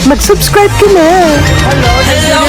mag-subscribe ka na. Hello, hello,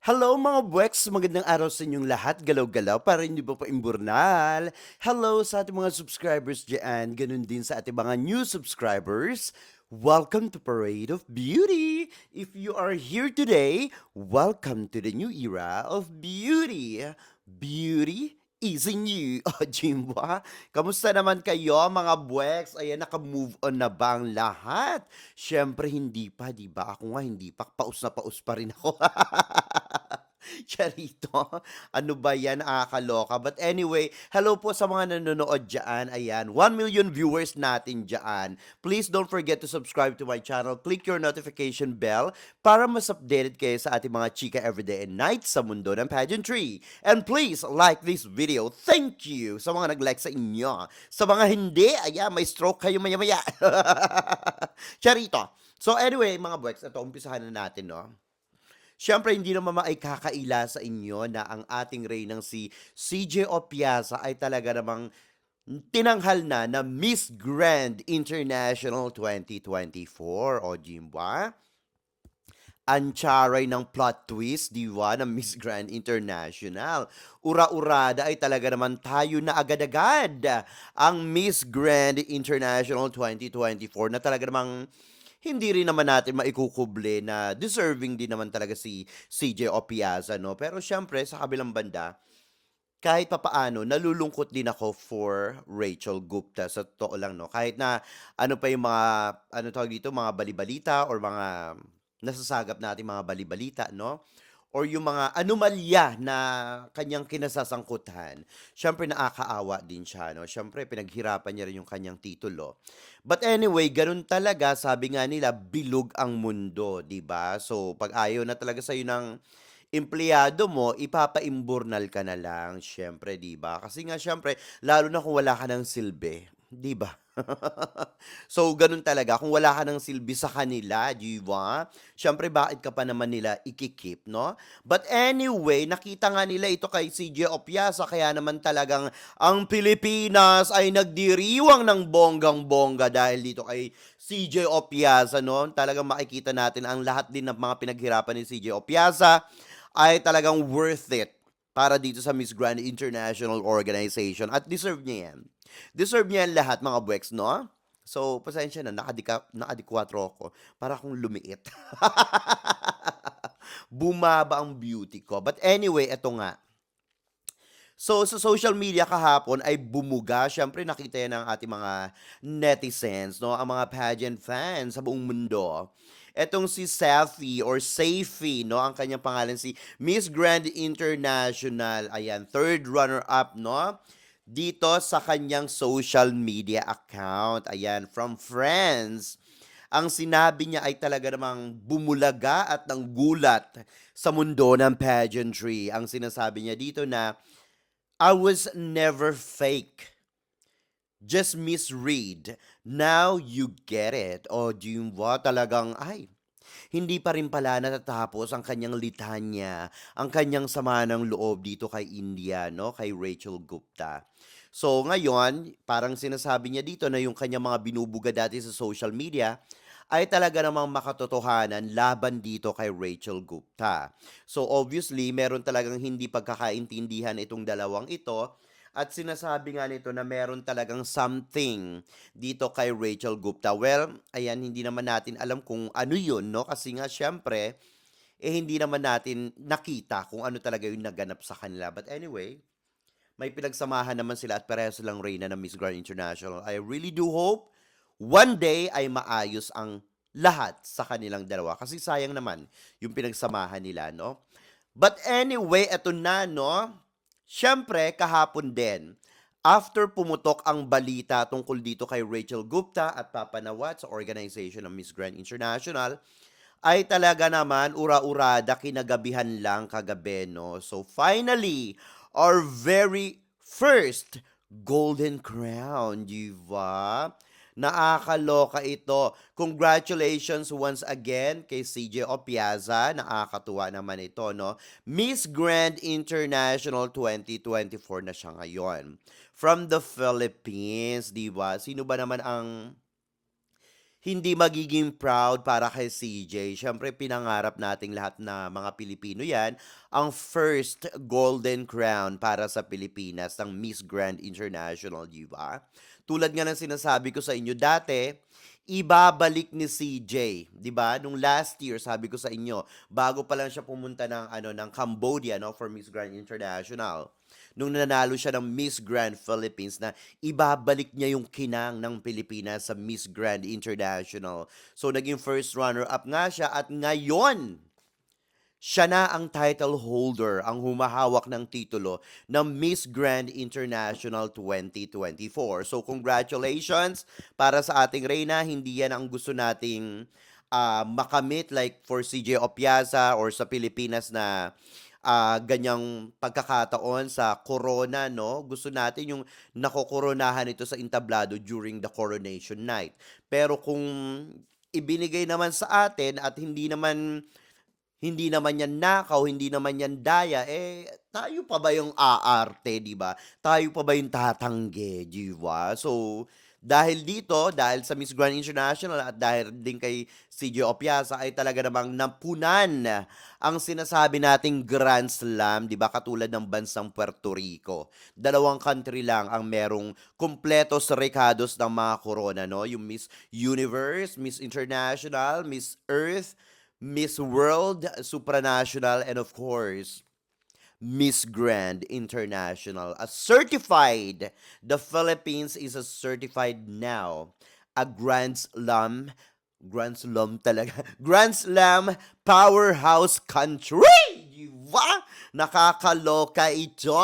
Hello mga buweks! Magandang araw sa inyong lahat. Galaw-galaw para hindi ba pa imburnal. Hello sa ating mga subscribers dyan. Ganun din sa ating mga new subscribers. Welcome to Parade of Beauty! If you are here today, welcome to the new era of beauty. Beauty is in you. O, Jimba, kamusta naman kayo mga buweks? Ayan, naka-move on na ba ang lahat? Siyempre, hindi pa, di ba? Ako nga, hindi pa. Paus na paus pa rin ako. Charito, ano ba yan? Nakakaloka. But anyway, hello po sa mga nanonood dyan. Ayan, 1 million viewers natin dyan. Please don't forget to subscribe to my channel. Click your notification bell para mas updated kayo sa ating mga chika everyday and night sa mundo ng pageantry. And please like this video. Thank you sa mga nag-like sa inyo. Sa mga hindi, ayan, may stroke kayo maya-maya. Charito. So anyway, mga buweks, ito, umpisahan na natin, no? Siyempre, hindi naman maikakaila sa inyo na ang ating reynang si CJ Opiasa ay talaga namang tinanghal na Miss Grand International 2024. O, Jimba? Ang charay ng plot twist, di ba, ng Miss Grand International. Ura-urada ay talaga naman tayo na agad-agad ang Miss Grand International 2024 na talaga namang hindi rin naman natin maikukuble na deserving din naman talaga si CJ Opiasa, no? Pero syempre, sa kabilang banda, kahit papaano, nalulungkot din ako for Rachel Gupta. Sa totoo lang, no? Kahit na ano pa yung mga, ano tawag dito, mga balibalita or mga nasasagap natin mga balibalita, no? Or yung mga anomalya na kanyang kinasasangkutan, syempre nakakaawa din siya, no? Syempre pinaghirapan niya rin yung kanyang titulo. But anyway, ganun talaga, sabi nga nila, bilog ang mundo, 'di ba? So, pag ayaw na talaga sa'yo ng empleyado mo, ipapaimburnal ka na lang, syempre, 'di ba? Kasi nga syempre, lalo na kung wala ka ng silbi, 'di ba? So, ganun talaga. Kung wala ka ng silbi sa kanila, di ba? Siyempre, bakit ka pa naman nila ikikip, no? But anyway, nakita nga nila ito kay CJ Opiasa, kaya naman talagang ang Pilipinas ay nagdiriwang ng bonggang-bongga dahil dito kay CJ Opiasa, no? Talagang makikita natin ang lahat din ng mga pinaghirapan ni CJ Opiasa ay talagang worth it para dito sa Miss Grand International Organization at deserve niya yan. Deserve niya yan lahat mga buweks, no? So, pasensya na, nakadikwatro ako para akong lumiit. Bumaba ang beauty ko. But anyway, eto nga. So, sa social media kahapon ay bumuga. Siyempre, nakita yan ng ating mga netizens, no? Ang mga pageant fans sa buong mundo. Etong si Safi or Safie, no? Ang kanyang pangalan si Miss Grand International. Ayan, third runner-up, no? Dito sa kanyang social media account. Ayan, from friends. Ang sinabi niya ay talaga namang bumulaga at nanggulat sa mundo ng pageantry. Ang sinasabi niya dito na, I was never fake. Just misread. Now you get it. O, Jimwa, talagang, ay, hindi pa rin pala natatapos ang kanyang litanya, ang kanyang sama ng loob dito kay India, no? Kay Rachel Gupta. So, ngayon, parang sinasabi niya dito na yung kanyang mga binubuga dati sa social media ay talaga namang makatotohanan laban dito kay Rachel Gupta. So obviously, meron talagang hindi pagkakaintindihan itong dalawang ito at sinasabi nga nito na meron talagang something dito kay Rachel Gupta. Well, ayan, hindi naman natin alam kung ano yun, no? Kasi nga, syempre, hindi naman natin nakita kung ano talaga yung naganap sa kanila. But anyway, may pinagsamahan naman sila at parehas silang reyna ng Miss Grand International. I really do hope one day ay maayos ang lahat sa kanilang dalawa. Kasi sayang naman yung pinagsamahan nila, no? But anyway, eto na, no? Siyempre, kahapon din, after pumutok ang balita tungkol dito kay Rachel Gupta at papanawat sa organization ng Miss Grand International, ay talaga naman ura-urada kinagabihan lang kagabi, no? So finally, our very first Golden Crown, di ba? Nakakaloka ito. Congratulations once again kay CJ Opiaza. Nakakatuwa naman ito, no? Miss Grand International 2024 na siya ngayon. From the Philippines, di ba? Sino ba naman ang hindi magiging proud para kay CJ? Siyempre, pinangarap nating lahat na mga Pilipino yan, ang first golden crown para sa Pilipinas ng Miss Grand International, di ba? Tulad nga ng sinasabi ko sa inyo dati, ibabalik ni CJ, 'di ba? Nung last year, sabi ko sa inyo, bago pa lang siya pumunta ng Cambodia, no, for Miss Grand International. Nung nanalo siya ng Miss Grand Philippines na ibabalik niya yung kinang ng Pilipinas sa Miss Grand International. So naging first runner up nga siya at ngayon siya na ang title holder, ang humahawak ng titulo ng Miss Grand International 2024. So congratulations para sa ating Reyna. Hindi yan ang gusto nating makamit like for CJ Opiaza or sa Pilipinas na ganyang pagkakataon sa corona, no? Gusto natin yung nakokoronahan ito sa entablado during the coronation night. Pero kung ibinigay naman sa atin at hindi naman yan nakaw, hindi naman yan daya, eh, tayo pa ba yung aarte, di ba? Tayo pa ba yung tatangge, di ba? So, dahil dito, dahil sa Miss Grand International at dahil din kay CJ Opiasa, ay talaga namang napunan ang sinasabi nating Grand Slam, di ba? Katulad ng bansang Puerto Rico. Dalawang country lang ang merong kumpletos recados ng mga corona, no? Yung Miss Universe, Miss International, Miss Earth, Miss World, Supranational, and of course, Miss Grand International. A certified, the Philippines is a certified now, a Grand Slam talaga, Grand Slam powerhouse country! Diba? Nakakaloka ito.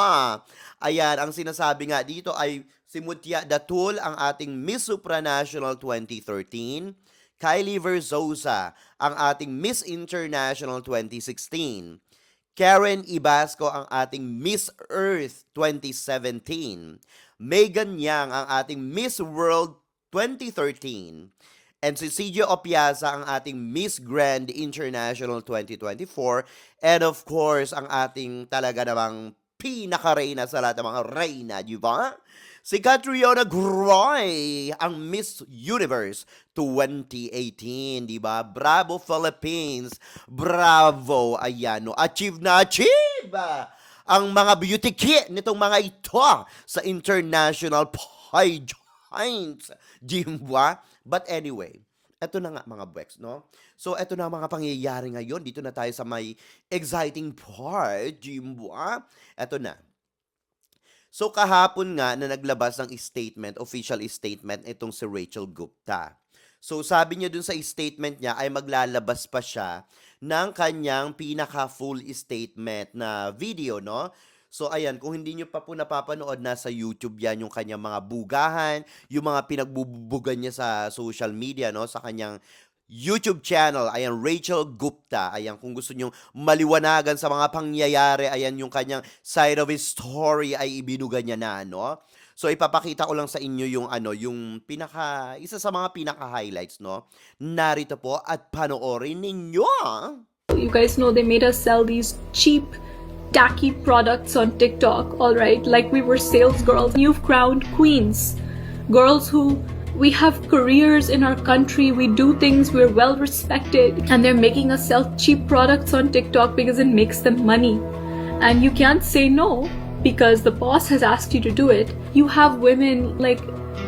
Ayan, ang sinasabi nga dito ay si Mutia Datul, ang ating Miss Supranational 2013, Kylie Verzosa, ang ating Miss International 2016. Karen Ibasco, ang ating Miss Earth 2017. Megan Yang, ang ating Miss World 2013. And si CJ Opiasa, ang ating Miss Grand International 2024. And of course, ang ating talaga namang pinaka-reyna sa lahat ng mga reyna, di ba? Si Catriona Groy, ang Miss Universe 2018, di ba? Bravo Philippines! Bravo! Ayan, no? Achieve na achieve! Ang mga beauty kit nitong mga ito sa international pageants. Di ba? But anyway, eto na nga mga Bwex, no? So, eto na ang mga pangyayari ngayon. Dito na tayo sa may exciting part, di ba? Eto na. So kahapon nga na naglabas ng statement, official statement itong si Rachel Gupta. So sabi niya dun sa statement niya ay maglalabas pa siya ng kanyang pinaka-full statement na video, no? So ayan, kung hindi nyo pa po napapanood, nasa YouTube yan yung kanyang mga bugahan, yung mga pinagbubugan niya sa social media, no? Sa kanyang YouTube channel, ayan, Rachel Gupta. Ayan, kung gusto nyong maliwanagan sa mga pangyayari, ayan, yung kanyang side of his story ay ibinuga niya na, no? So, ipapakita ko lang sa inyo yung, yung isa sa mga pinaka-highlights, no? Narito po at panoorin ninyo. You guys know they made us sell these cheap, tacky products on TikTok, alright? Like we were sales girls. You've crowned queens. Girls who we have careers in our country, we do things, we're well respected, and they're making us sell cheap products on TikTok because it makes them money. And you can't say no because the boss has asked you to do it. You have women like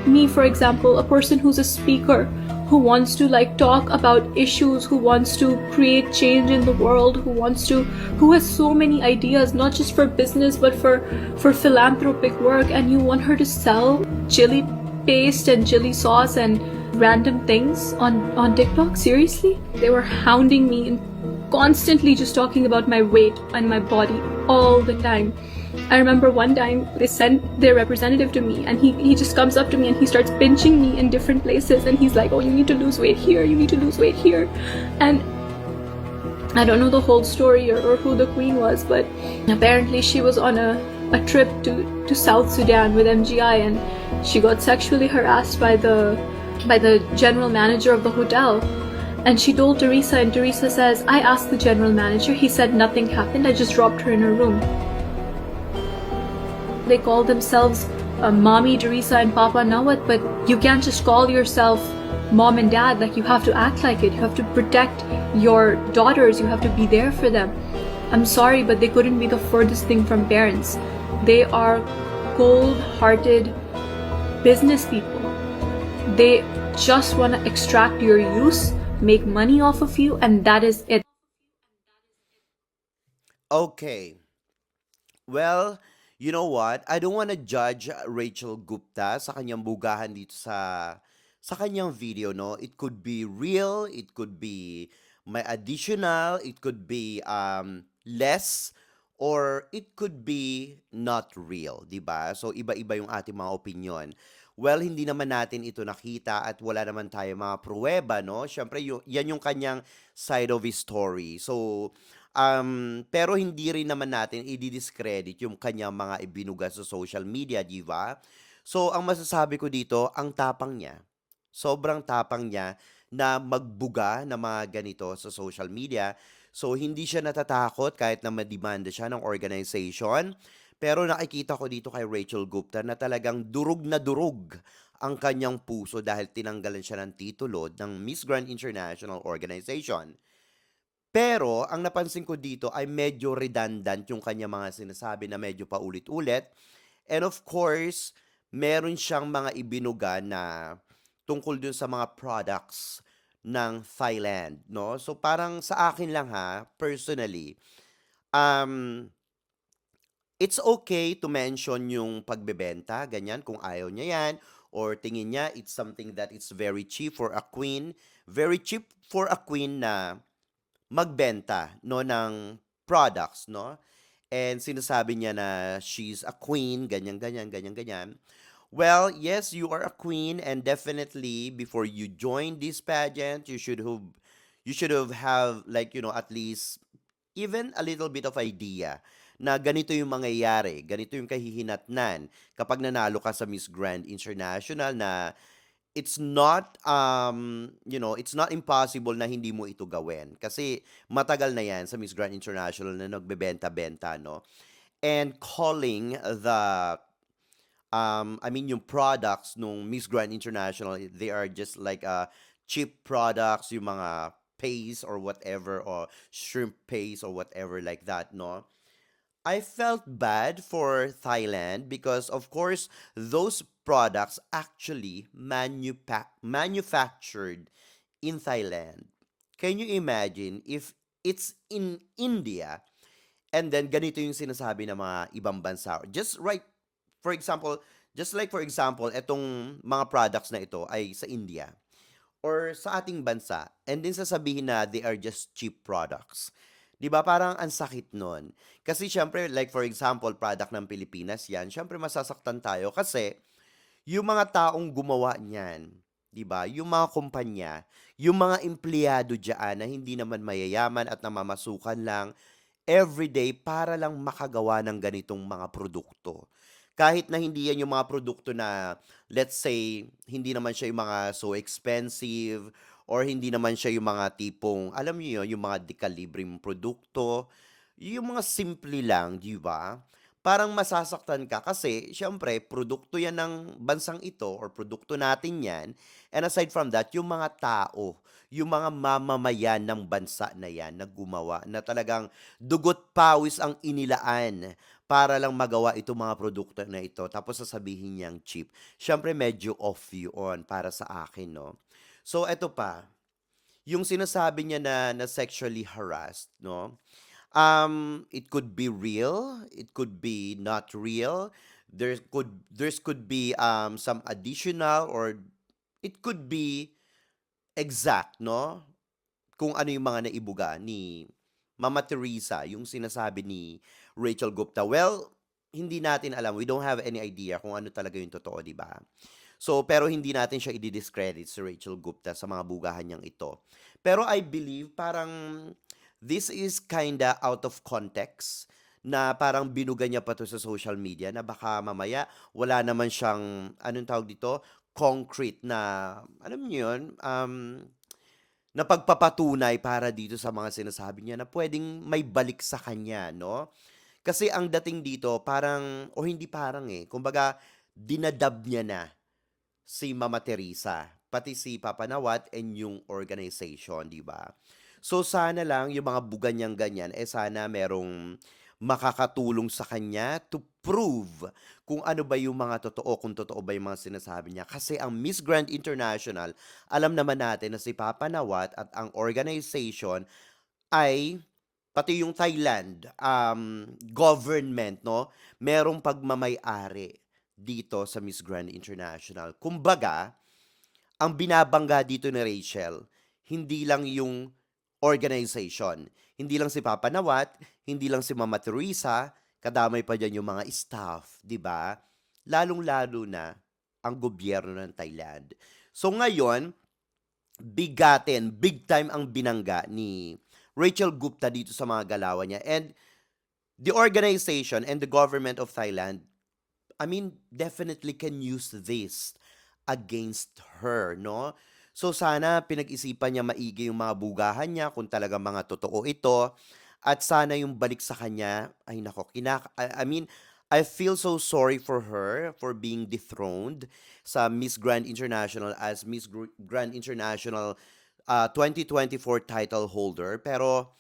me, for example, a person who's a speaker who wants to talk about issues, who wants to create change in the world, who has so many ideas, not just for business but for philanthropic work, and you want her to sell chili paste and chili sauce and random things on TikTok? Seriously? They were hounding me and constantly just talking about my weight and my body all the time. I remember one time they sent their representative to me and he just comes up to me and he starts pinching me in different places and he's like, oh, you need to lose weight here, you need to lose weight here. And I don't know the whole story or who the queen was, but apparently she was on a trip to South Sudan with MGI and she got sexually harassed by the by the general manager of the hotel. And she told Teresa, and Teresa says, I asked the general manager, he said nothing happened, I just dropped her in her room. They call themselves Mommy, Teresa, and Papa Nawat, but you can't just call yourself Mom and Dad. Like, you have to act like it. You have to protect your daughters. You have to be there for them. I'm sorry, but they couldn't be the furthest thing from parents. They are cold-hearted business people. They just want to extract your use, make money off of you, and that is it. Okay. Well, you know what? I don't want to judge Rachel Gupta sa kanyang bugahan dito sa kanyang video, no? It could be real, it could be may additional, it could be less, or it could be not real, 'di ba? So iba-iba yung ating mga opinion. Well, hindi naman natin ito nakita at wala naman tayo mga pruweba, no? Syempre, yan yung kanyang side of his story. So, pero hindi rin naman natin i-discredit yung kanyang mga ibinuga sa social media, di ba? So, ang masasabi ko dito, ang tapang niya. Sobrang tapang niya na magbuga ng mga ganito sa social media. So, hindi siya natatakot kahit na madimanda siya ng organization. Pero nakikita ko dito kay Rachel Gupta na talagang durug na durug ang kanyang puso dahil tinanggalan siya ng titulo ng Miss Grand International Organization. Pero ang napansin ko dito ay medyo redundant yung kanya mga sinasabi na medyo paulit-ulit. And of course, meron siyang mga ibinuga na tungkol dun sa mga products ng Thailand, no? So parang sa akin lang ha, personally, um, it's okay to mention yung pagbebenta, ganyan, kung ayaw niya yan, or tingin niya it's something that it's very cheap for a queen, very cheap for a queen na magbenta, no, ng products, no? And sinasabi niya na she's a queen, ganyan, ganyan, ganyan, ganyan. Well, yes, you are a queen, and definitely before you join this pageant, you should have like, at least even a little bit of idea na ganito yung mangyayari, ganito yung kahihinatnan kapag nanalo ka sa Miss Grand International na it's not impossible na hindi mo ito gawin kasi matagal na 'yan sa Miss Grand International na nagbebenta-benta, no? And calling I mean yung products nung Miss Grand International, they are just like cheap products, yung mga paste or whatever, or shrimp paste or whatever like that, no? I felt bad for Thailand because, of course, those products actually manufactured in Thailand. Can you imagine if it's in India and then ganito yung sinasabi ng mga ibang bansa? For example, just like for example, etong mga products na ito ay sa India or sa ating bansa, and then sasabihin na they are just cheap products. 'Di ba parang ang sakit nun? Kasi syempre, like for example, product ng Pilipinas yan, syempre masasaktan tayo kasi yung mga taong gumawa niyan, 'di ba? Yung mga kumpanya, yung mga empleyado diyan na hindi naman mayayaman at namamasukan lang everyday para lang makagawa ng ganitong mga produkto. Kahit na hindi yan yung mga produkto na, let's say, hindi naman siya yung mga so expensive or hindi naman siya yung mga tipong, alam niyo yun, yung mga dekalibreng produkto, yung mga simple lang, di ba? Parang masasaktan ka kasi, syempre, produkto yan ng bansang ito or produkto natin yan. And aside from that, yung mga tao, yung mga mamamayan ng bansa na yan na gumawa, na talagang dugot pawis ang inilaan para lang magawa itong mga produkto na ito tapos sasabihin niyang cheap. Siyempre medyo off yun para sa akin, no? So eto pa, yung sinasabi niya na sexually harassed, no? It could be real, it could be not real. There could be some additional, or it could be exact, no? Kung ano yung mga naibuga ni Mama Teresa, yung sinasabi ni Rachel Gupta. Well, hindi natin alam. We don't have any idea kung ano talaga yung totoo, di ba? So, pero hindi natin siya i-discredit si Rachel Gupta sa mga bugahan niyang ito. Pero I believe parang this is kinda out of context na parang binuga niya pa to sa social media na baka mamaya wala naman siyang, anong tawag dito, concrete na, alam niyo yun, na pagpapatunay para dito sa mga sinasabi niya na pwedeng may balik sa kanya, no? Kasi ang dating dito parang, o hindi parang kumbaga dinadab niya na si Mama Teresa, pati si Papa Nawat and yung organization, di ba? So sana lang yung mga buga niyang ganyan, sana merong makakatulong sa kanya to prove kung ano ba yung mga totoo, kung totoo ba yung mga sinasabi niya. Kasi ang Miss Grand International, alam naman natin na si Papa Nawat at ang organization ay pati yung Thailand government, no, merong pagmamay-ari dito sa Miss Grand International. Kumbaga, ang binabangga dito ni Rachel, hindi lang yung organization, hindi lang si Papa Nawat, hindi lang si Mama Teresa, kadamay pa dyan yung mga staff, di ba? Lalong-lalo na ang gobyerno ng Thailand. So ngayon, bigatin, big time ang binangga ni Rachel Gupta dito sa mga galawan niya. And the organization and the government of Thailand, I mean, definitely can use this against her, no? So sana pinag-isipan niya maigi yung mga bugahan niya kung talaga mga totoo ito. At sana yung balik sa kanya, ay nako, I mean, I feel so sorry for her for being dethroned sa Miss Grand International as Miss Grand International 2024 title holder. Pero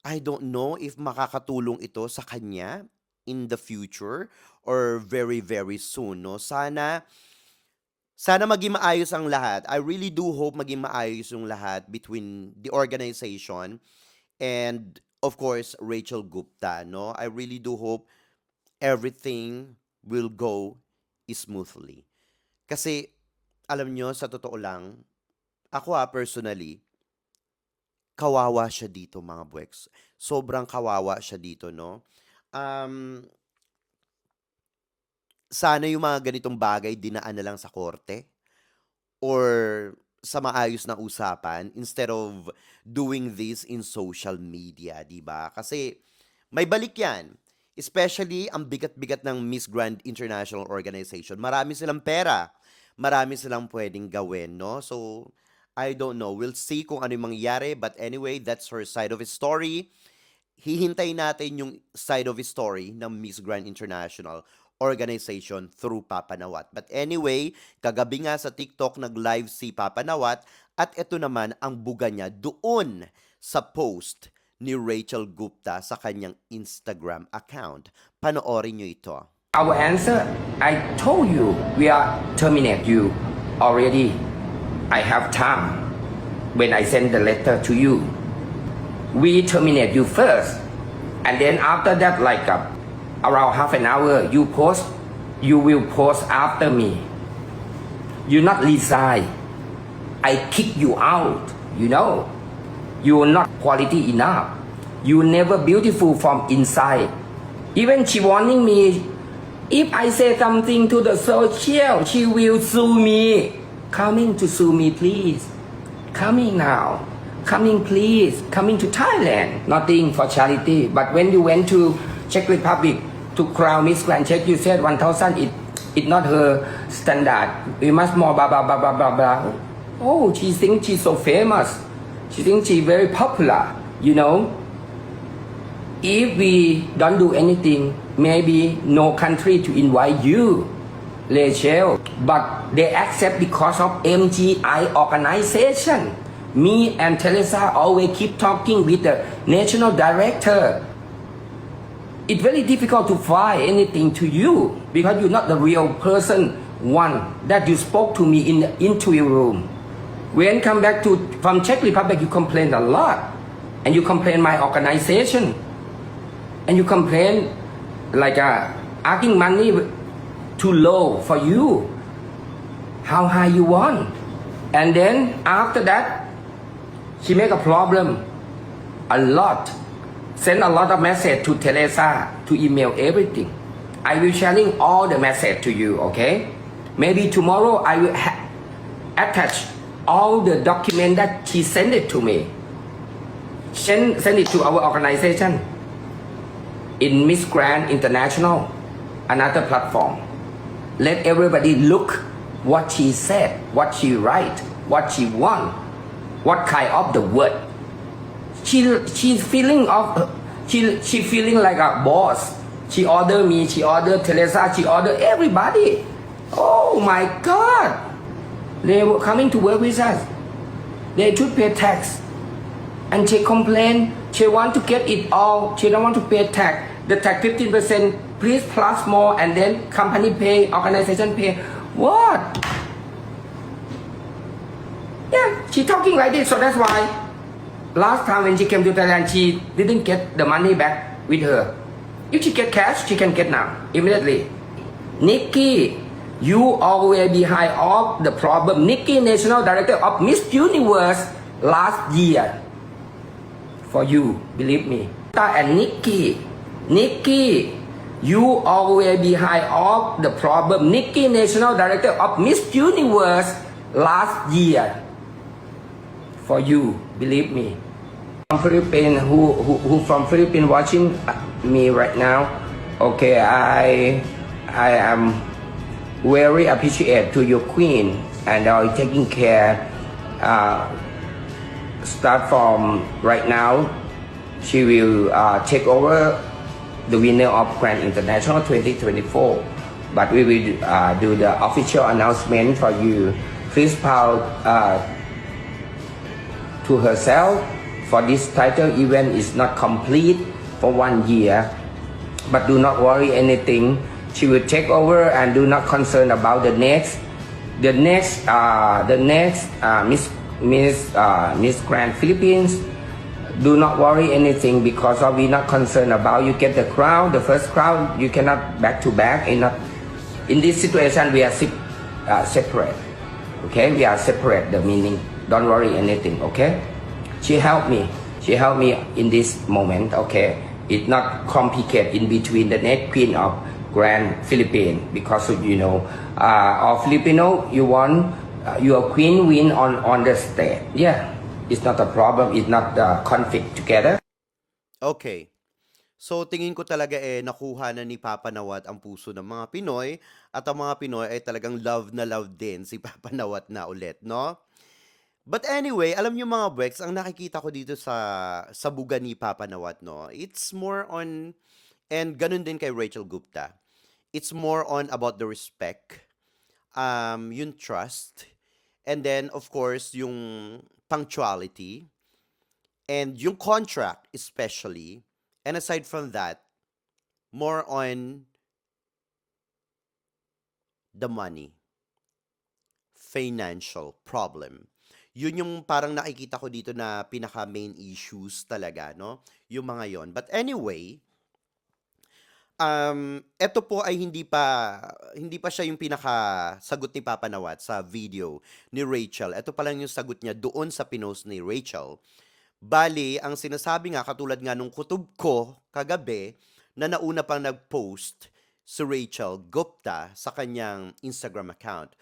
I don't know if makakatulong ito sa kanya in the future or very, very soon, no? Sana maging maayos ang lahat. I really do hope maging maayos yung lahat between the organization and, of course, Rachel Gupta, no? I really do hope everything will go smoothly. Kasi, alam nyo, sa totoo lang, ako personally, kawawa siya dito, mga buweks. Sobrang kawawa siya dito, no? Sana yung mga ganitong bagay dinaan na lang sa korte or sa maayos na usapan instead of doing this in social media, di ba? Kasi may balik yan. Especially ang bigat-bigat ng Miss Grand International Organization. Marami silang pera. Marami silang pwedeng gawin, no? So, I don't know. We'll see kung ano yung mangyayari. But anyway, that's her side of the story. Hihintay natin yung side of the story ng Miss Grand International Organization through Papa Nawat. But anyway, kagabi nga sa TikTok nag-live si Papa Nawat at ito naman ang buga niya doon sa post ni Rachel Gupta sa kanyang Instagram account. Panoorin niyo ito. Our answer, I told you, we are terminate you already. I have time when I send the letter to you. We terminate you first, and then after that, like around half an hour, you will post after me. You not resign. I kick you out, you know. You are not quality enough. You never beautiful from inside. Even she warning me, if I say something to the social, she will sue me. Coming to sue me, please. Coming now. Coming, please. Coming to Thailand. Nothing for charity. But when you went to Czech Republic to crown Miss Grand Czech, you said 1,000. It not her standard. We must more blah blah blah blah blah blah. Oh, she thinks she's so famous. She thinks she's very popular. You know. If we don't do anything, maybe no country to invite you, Rachel. But they accept because of MGI organization. Me and Teresa always keep talking with the national director. It's very difficult to find anything to you because you're not the real person, one that you spoke to me in the interview room. When come back from Czech Republic, you complain a lot, and you complain my organization, and you complain like asking money too low for you. How high you want? And then after that, she make a problem a lot. Send a lot of message to Teresa to email everything. I will sharing all the message to you, okay? Maybe tomorrow I will attach all the document that she sent it to me. Send it to our organization in Miss Grand International, another platform. Let everybody look what she said, what she write, what she want, what kind of the word. She's feeling of she feeling like a boss. She order me, she order Teresa, she order everybody. Oh my God! They were coming to work with us. They should pay tax, and she complain. She want to get it all. She don't want to pay tax. The tax 15%, please plus more, and then company pay, organization pay. What? Yeah, she talking like this, so that's why last time when she came to Thailand, she didn't get the money back with her. If she get cash, she can get now, immediately. Nikki, you always behind of the problem. Nikki, National Director of Miss Universe last year. For you, believe me. And Nikki, you always behind of the problem. Nikki, National Director of Miss Universe last year. For you, believe me. From Philippines, who from Philippines watching me right now? Okay, I am very appreciate to your queen, and are taking care. Start from right now, she will take over the winner of Grand International 2024. But we will do the official announcement for you. Please proud to herself for this title event is not complete for 1 year, but do not worry anything. She will take over and do not concern about the next Miss Grand Philippines. Do not worry anything because we not concerned about you get the crown, the first crown. You cannot back to back. In this situation, we are separate. Okay, we are separate. The meaning. Don't worry anything. Okay. She helped me in this moment. Okay, it's not complicated in between the next queen of Grand Philippines because of Filipino, you want your queen win on the stage. Yeah, it's not a problem. It's not a conflict together. Okay. So, tingin ko talaga nakuha na ni Papa Nawat ang puso ng mga Pinoy at ang mga Pinoy ay talagang love na love din si Papa Nawat na ulit, no? But anyway, alam niyo mga Bex, ang nakikita ko dito sa buga ni Papa Nawat, no? It's more on, and ganun din kay Rachel Gupta. It's more on about the respect, yung trust, and then of course yung punctuality, and yung contract especially, and aside from that, more on the money, financial problem. Yun yung parang nakikita ko dito na pinaka main issues talaga, no? Yung mga yon. But anyway, eto po ay hindi pa siya yung pinaka sagot ni Papa Nawat sa video ni Rachel. Eto pa lang yung sagot niya doon sa pinost ni Rachel. Bali, ang sinasabi nga katulad nga nung kutob ko kagabi na nauna pang nag-post si Rachel Gupta sa kanyang Instagram account.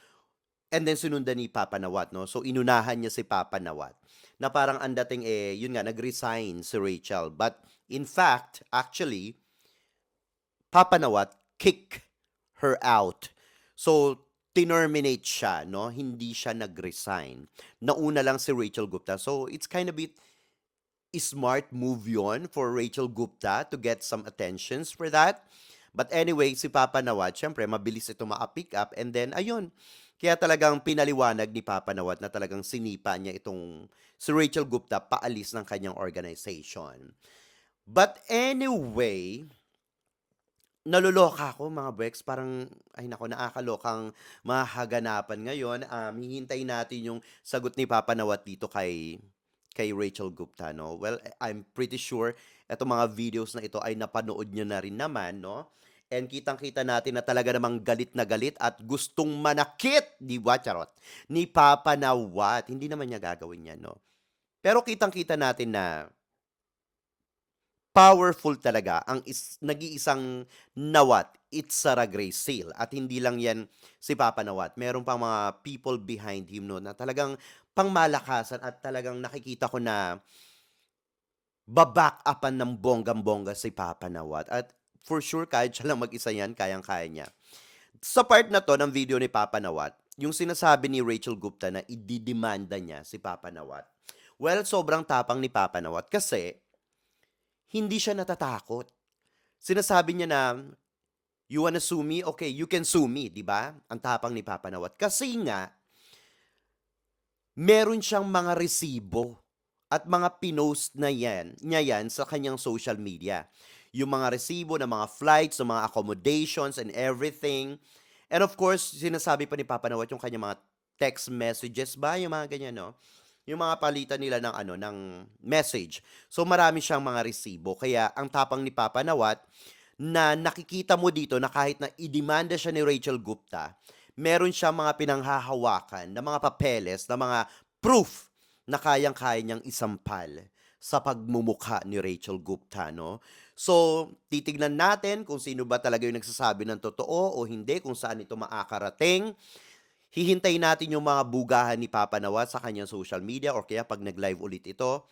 And then sinundan ni Papa Nawat, no? So inunahan niya si Papa Nawat. Na parang ang dating yun nga, nag-resign si Rachel. But in fact, actually, Papa Nawat kick her out. So tinerminate siya, no? Hindi siya nag-resign. Nauna lang si Rachel Gupta. So it's kind of bit smart move yon for Rachel Gupta to get some attentions for that. But anyway, si Papa Nawat, syempre, mabilis ito ma-pick up. And then, ayun, kaya talagang pinaliwanag ni Papa Nawat na talagang sinipa niya itong si Rachel Gupta paalis ng kanyang organization. But anyway, naluloka ako mga Bex. Parang, ay nako, nakakalokang mahaganapan ngayon. Hihintay natin yung sagot ni Papa Nawat dito kay Rachel Gupta, no? Well, I'm pretty sure itong mga videos na ito ay napanood nyo na rin naman, no? And kitang-kita natin na talaga namang galit na galit at gustong manakit, di ba, charot, ni Papa Nawat. Hindi naman niya gagawin yan, no? Pero kitang-kita natin na powerful talaga ang nag-iisang Nawat, Itzara Grace Sale. At hindi lang yan si Papa Nawat. Meron pang mga people behind him, no, na talagang pangmalakasan at talagang nakikita ko na baback upan ng bonggang-bongga si Papa Nawat. At for sure, kahit siya lang mag-isa yan, kayang-kaya niya. Sa part na to ng video ni Papa Nawat, yung sinasabi ni Rachel Gupta na ididemanda niya si Papa Nawat. Well, sobrang tapang ni Papa Nawat kasi hindi siya natatakot. Sinasabi niya na, you wanna sue me? Okay, you can sue me, di ba? Ang tapang ni Papa Nawat. Kasi nga, meron siyang mga resibo at mga pinost niya yan sa kanyang social media. Yung mga resibo ng mga flights, ng mga accommodations and everything. And of course, sinasabi pa ni Papa Nawat yung kanyang mga text messages ba? Yung mga ganyan, no? Yung mga palitan nila ng ng message. So marami siyang mga resibo. Kaya ang tapang ni Papa Nawat na nakikita mo dito na kahit na idemanda siya ni Rachel Gupta, meron siya mga pinanghahawakan na mga papeles, na mga proof na kayang-kaya niyang isampal sa pagmumukha ni Rachel Gupta, no? So, titignan natin kung sino ba talaga yung nagsasabi ng totoo o hindi, kung saan ito maakarating. Hihintayin natin yung mga bugahan ni Papa Nawat sa kanyang social media or kaya pag nag-live ulit ito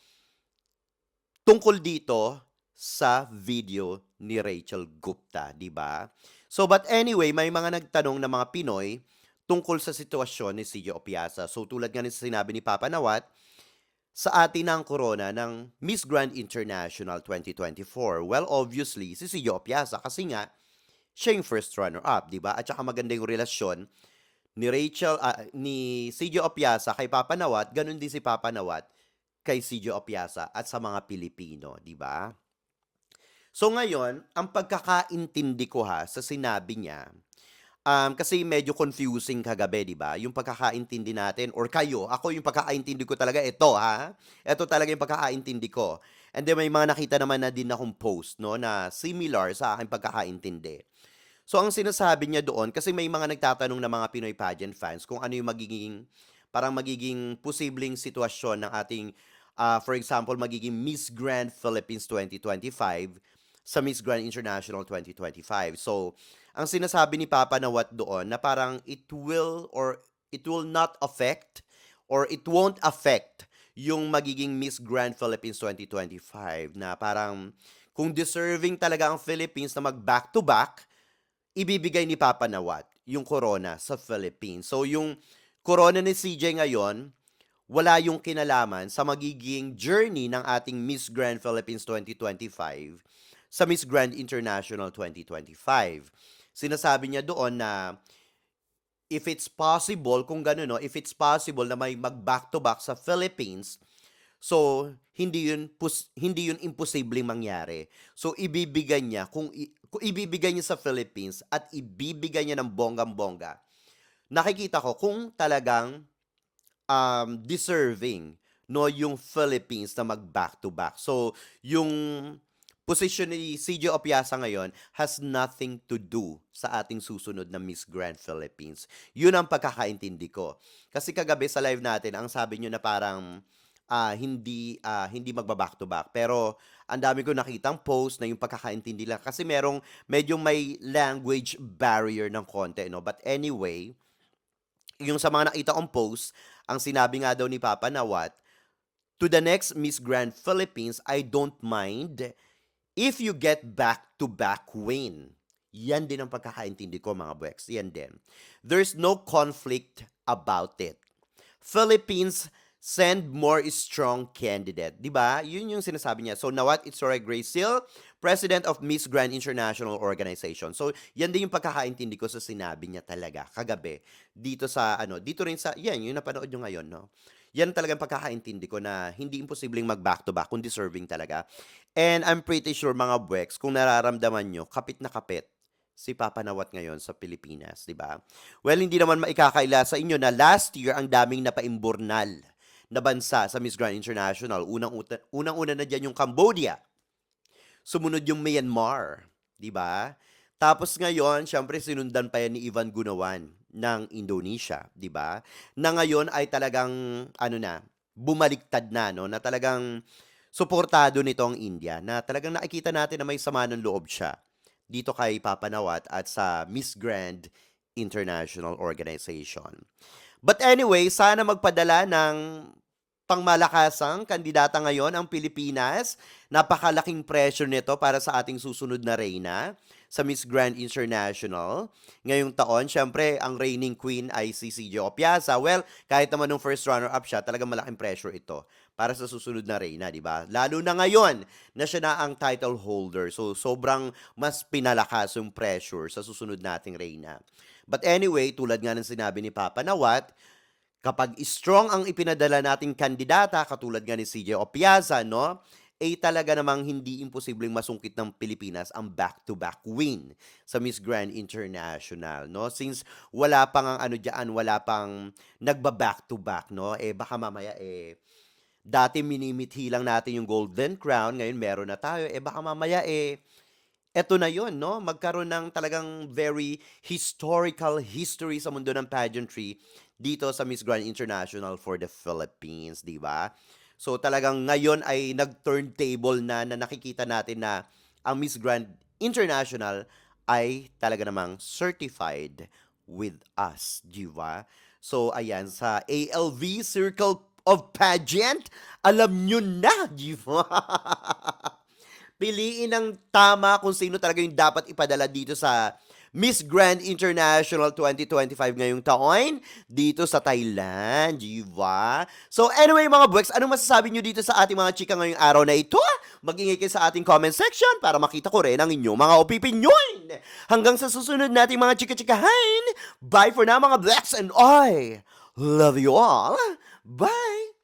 tungkol dito sa video ni Rachel Gupta, di ba? So, but anyway, may mga nagtanong na mga Pinoy tungkol sa sitwasyon ni CJ Opiasa. So, tulad nga sa sinabi ni Papa Nawat, sa atin ang corona ng Miss Grand International 2024. Well, obviously, si CJ Opiasa kasi nga, siya yung first runner-up, di ba? At saka maganda yung relasyon ni CJ Opiasa kay Papa Nawat, ganun din si Papa Nawat kay CJ Opiasa at sa mga Pilipino, di ba? So ngayon, ang pagkakaintindi ko sa sinabi niya, kasi medyo confusing kagabi, di ba? Yung pagkakaintindi natin, or kayo, ako yung pagkakaintindi ko talaga, ito Ito talaga yung pagkakaintindi ko. And then may mga nakita naman na din akong post, no, na similar sa aking pagkakaintindi. So ang sinasabi niya doon, kasi may mga nagtatanong na mga Pinoy pageant fans kung ano yung magiging posibleng sitwasyon ng ating, for example, magiging Miss Grand Philippines 2025 sa Miss Grand International 2025. So, ang sinasabi ni Papa Nawat doon na parang it will not affect or it won't affect yung magiging Miss Grand Philippines 2025 na parang kung deserving talaga ang Philippines na mag back-to-back, ibibigay ni Papa Nawat yung corona sa Philippines. So, yung corona ni CJ ngayon, wala yung kinalaman sa magiging journey ng ating Miss Grand Philippines 2025 sa Miss Grand International 2025. Sinasabi niya doon na if it's possible, kung gano'n, no, if it's possible na may mag-back-to-back sa Philippines, so hindi yun imposibleng mangyari. So ibibigay niya kung ibibigay niya sa Philippines at ibibigay niya ng bonggang-bongga. Nakikita ko kung talagang deserving, no, yung Philippines na mag back-to-back. So yung position ni CJ Opiasa ngayon has nothing to do sa ating susunod na Miss Grand Philippines. Yun ang pagkakaintindi ko. Kasi kagabi sa live natin, ang sabi nyo na parang hindi magba-back to back. Pero ang dami ko nakitang post na yung pagkakaintindi lang. Kasi medyo may language barrier ng konti, no? But anyway, yung sa mga nakita kong post, ang sinabi nga daw ni Papa Nawat, to the next Miss Grand Philippines, I don't mind if you get back-to-back win. Yan din ang pagkakaintindi ko, mga Bex. Yan din. There's no conflict about it. Philippines send more strong candidate. Diba? Yun yung sinasabi niya. So, Nawat Itzora Gracil, President of Miss Grand International Organization. So, yan din yung pagkakaintindi ko sa sinabi niya talaga kagabi. Dito rin sa, yan, yung napanood nyo ngayon, no? Yan talagang pagkakaintindi ko na hindi imposibleng mag back-to-back kung deserving talaga. And I'm pretty sure, mga Bwex, kung nararamdaman nyo, kapit na kapit si Papa Nawat ngayon sa Pilipinas, di ba? Well, hindi naman maikakaila sa inyo na last year ang daming napaimburnal na bansa sa Miss Grand International. Unang-una na dyan yung Cambodia. Sumunod yung Myanmar, di ba? Tapos ngayon, syempre sinundan pa yan ni Ivan Gunawan ng Indonesia, di ba? Na ngayon ay talagang bumaliktad na, no? Na talagang suportado nito ang India, na talagang nakikita natin na may sama ng loob siya dito kay Papa Nawat at sa Miss Grand International Organization. But anyway, sana magpadala ng pangmalakasang kandidata ngayon ang Pilipinas. Napakalaking pressure nito para sa ating susunod na reyna sa Miss Grand International. Ngayong taon, syempre, ang reigning queen ay si CJ Opiasa. Well, kahit naman nung first runner-up siya, talagang malaking pressure ito para sa susunod na reyna, di ba? Lalo na ngayon na siya na ang title holder. So, sobrang mas pinalakas yung pressure sa susunod nating reyna. But anyway, tulad nga ng sinabi ni Papa Nawat, kapag strong ang ipinadala nating kandidata, katulad nga ni CJ Opiasa, no? Talaga namang hindi imposibleng masungkit ng Pilipinas ang back-to-back win sa Miss Grand International, no? Since wala pang ang ano diyan, wala pang nagba-back-to-back, no? Baka mamaya dati minimithi lang natin yung Golden Crown, ngayon meron na tayo. Baka mamaya eto na yun, no? Magkaroon ng talagang very historical history sa mundo ng pageantry dito sa Miss Grand International for the Philippines, di ba? So talagang ngayon ay nag-turntable na nakikita natin na ang Miss Grand International ay talaga namang certified with us, di ba? So ayan, sa ALV Circle of Pageant, alam nyo na, di ba? Piliin ng tama kung sino talaga yung dapat ipadala dito sa Miss Grand International 2025 ngayong taon dito sa Thailand, di ba? So anyway mga buweks, anong masasabi nyo dito sa ating mga chika ngayong araw na ito? Mag-ingay kayo sa ating comment section para makita ko rin ang inyong mga opinion. Hanggang sa susunod nating mga chika-chikahan, bye for now mga buweks, and I love you all. Bye!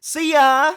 See ya!